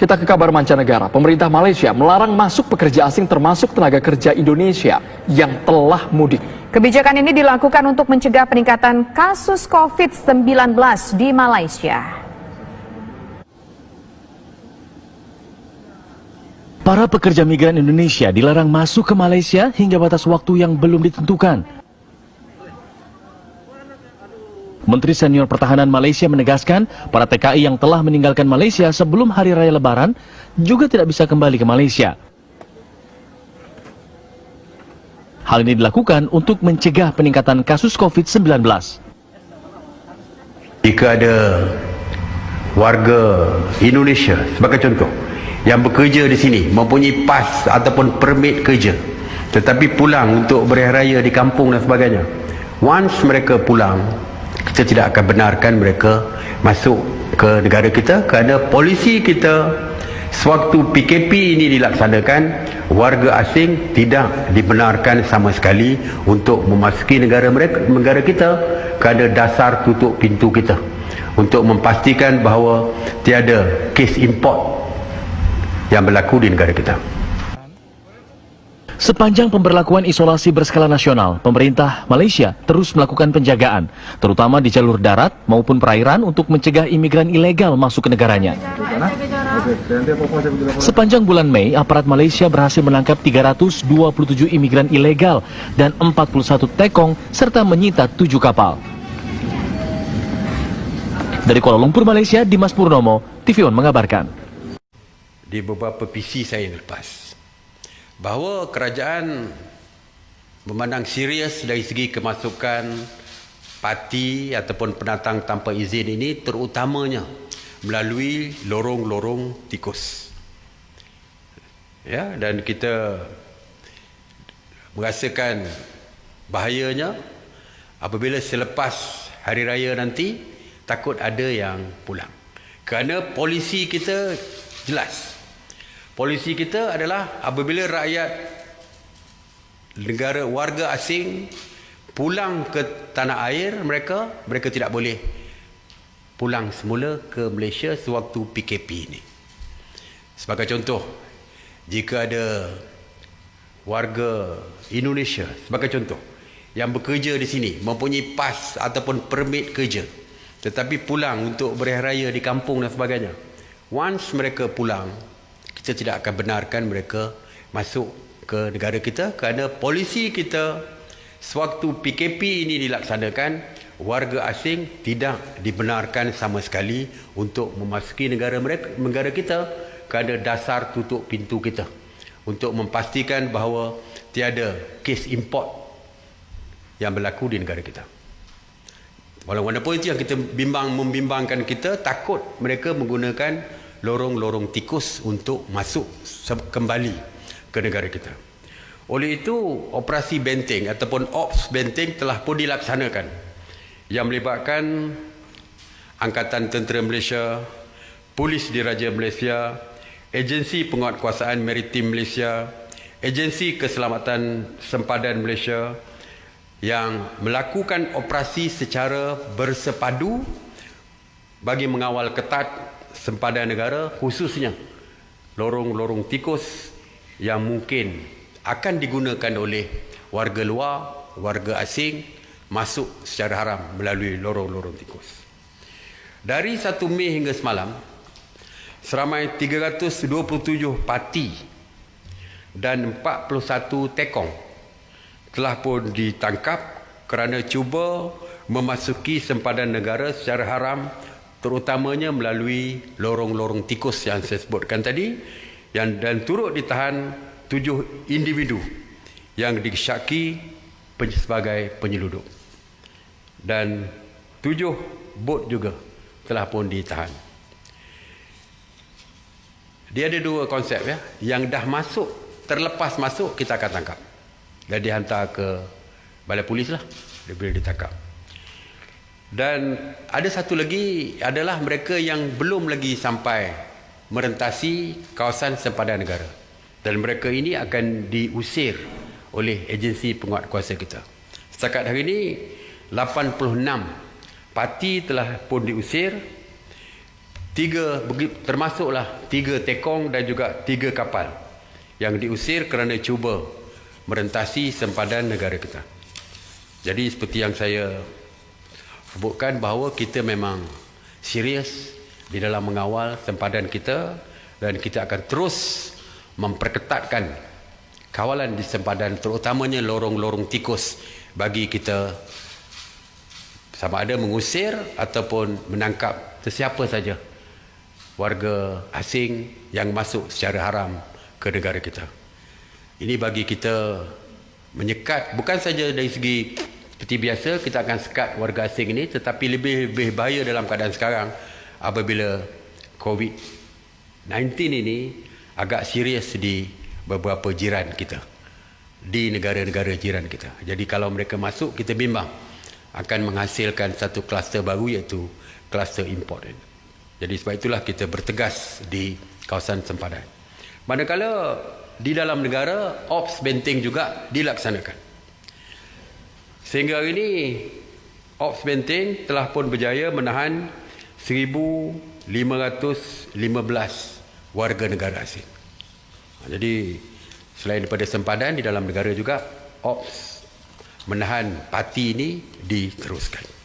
Kita ke kabar mancanegara. Pemerintah Malaysia melarang masuk pekerja asing termasuk tenaga kerja Indonesia yang telah mudik. Kebijakan ini dilakukan untuk mencegah peningkatan kasus COVID-19 di Malaysia. Para pekerja migran Indonesia dilarang masuk ke Malaysia hingga batas waktu yang belum ditentukan. Menteri Senior Pertahanan Malaysia menegaskan para TKI yang telah meninggalkan Malaysia sebelum Hari Raya Lebaran juga tidak bisa kembali ke Malaysia. Hal ini dilakukan untuk mencegah peningkatan kasus COVID-19. Jika ada warga Indonesia sebagai contoh yang bekerja di sini mempunyai pas ataupun permit kerja tetapi pulang untuk berihari raya di kampung dan sebagainya, once mereka pulang, kita tidak akan benarkan mereka masuk ke negara kita kerana polisi kita sewaktu PKP ini dilaksanakan, warga asing tidak dibenarkan sama sekali untuk memasuki negara kita kerana dasar tutup pintu kita untuk memastikan bahawa tiada kes import yang berlaku di negara kita. Sepanjang pemberlakuan isolasi berskala nasional, pemerintah Malaysia terus melakukan penjagaan, terutama di jalur darat maupun perairan untuk mencegah imigran ilegal masuk ke negaranya. Sepanjang bulan Mei, aparat Malaysia berhasil menangkap 327 imigran ilegal dan 41 tekong serta menyita 7 kapal. Dari Kuala Lumpur, Malaysia, Dimas Purnomo, TV One mengabarkan. Di beberapa PC saya yang lepas, bahawa kerajaan memandang serius dari segi kemasukan parti ataupun pendatang tanpa izin ini, terutamanya melalui lorong-lorong tikus. Ya, dan kita merasakan bahayanya apabila selepas hari raya nanti takut ada yang pulang. Kerana polisi kita jelas. Polisi kita adalah apabila rakyat negara warga asing pulang ke tanah air mereka tidak boleh pulang semula ke Malaysia sewaktu PKP ini. Sebagai contoh, jika ada warga Indonesia sebagai contoh yang bekerja di sini mempunyai pas ataupun permit kerja tetapi pulang untuk berihari raya di kampung dan sebagainya, once mereka pulang, kita tidak akan benarkan mereka masuk ke negara kita kerana polisi kita sewaktu PKP ini dilaksanakan, warga asing tidak dibenarkan sama sekali untuk memasuki negara kita kerana dasar tutup pintu kita untuk memastikan bahawa tiada kes import yang berlaku di negara kita. Walaupun itu yang kita membimbangkan kita, takut mereka menggunakan lorong-lorong tikus untuk masuk kembali ke negara kita. Oleh itu, operasi benteng ataupun ops benteng telah pun dilaksanakan yang melibatkan Angkatan Tentera Malaysia, Polis Diraja Malaysia, Agensi Penguatkuasaan Maritim Malaysia, Agensi Keselamatan Sempadan Malaysia yang melakukan operasi secara bersepadu bagi mengawal ketat sempadan negara, khususnya lorong-lorong tikus yang mungkin akan digunakan oleh warga luar, warga asing masuk secara haram melalui lorong-lorong tikus. Dari 1 Mei hingga semalam, seramai 327 parti dan 41 tekong telah pun ditangkap kerana cuba memasuki sempadan negara secara haram, terutamanya melalui lorong-lorong tikus yang saya sebutkan tadi, dan turut ditahan 7 individu yang disyaki sebagai penyelundup, dan 7 bot juga telah pun ditahan. Dia ada 2 konsep, ya. Yang dah masuk, terlepas masuk, kita akan tangkap dan dihantar ke balai polis lah, dia boleh ditangkap. Dan ada satu lagi adalah mereka yang belum lagi sampai merentasi kawasan sempadan negara, dan mereka ini akan diusir oleh agensi penguatkuasa kita. Setakat hari ini 86 parti telah pun diusir termasuklah 3 tekong dan juga 3 kapal yang diusir kerana cuba merentasi sempadan negara kita. Jadi seperti yang saya sebutkan bahawa kita memang serius di dalam mengawal sempadan kita dan kita akan terus memperketatkan kawalan di sempadan, terutamanya lorong-lorong tikus bagi kita sama ada mengusir ataupun menangkap sesiapa saja warga asing yang masuk secara haram ke negara kita. Ini bagi kita menyekat, bukan saja dari segi seperti biasa kita akan sekat warga asing ini, tetapi lebih bahaya dalam keadaan sekarang apabila COVID-19 ini agak serius di beberapa jiran kita, di negara-negara jiran kita. Jadi kalau mereka masuk, kita bimbang akan menghasilkan satu kluster baru, iaitu kluster import. Jadi sebab itulah kita bertegas di kawasan sempadan. Manakala di dalam negara, ops benteng juga dilaksanakan. Sehingga hari ini, ops benteng telah pun berjaya menahan 1,515 warga negara asing. Jadi selain daripada sempadan, di dalam negara juga ops menahan parti ini diteruskan.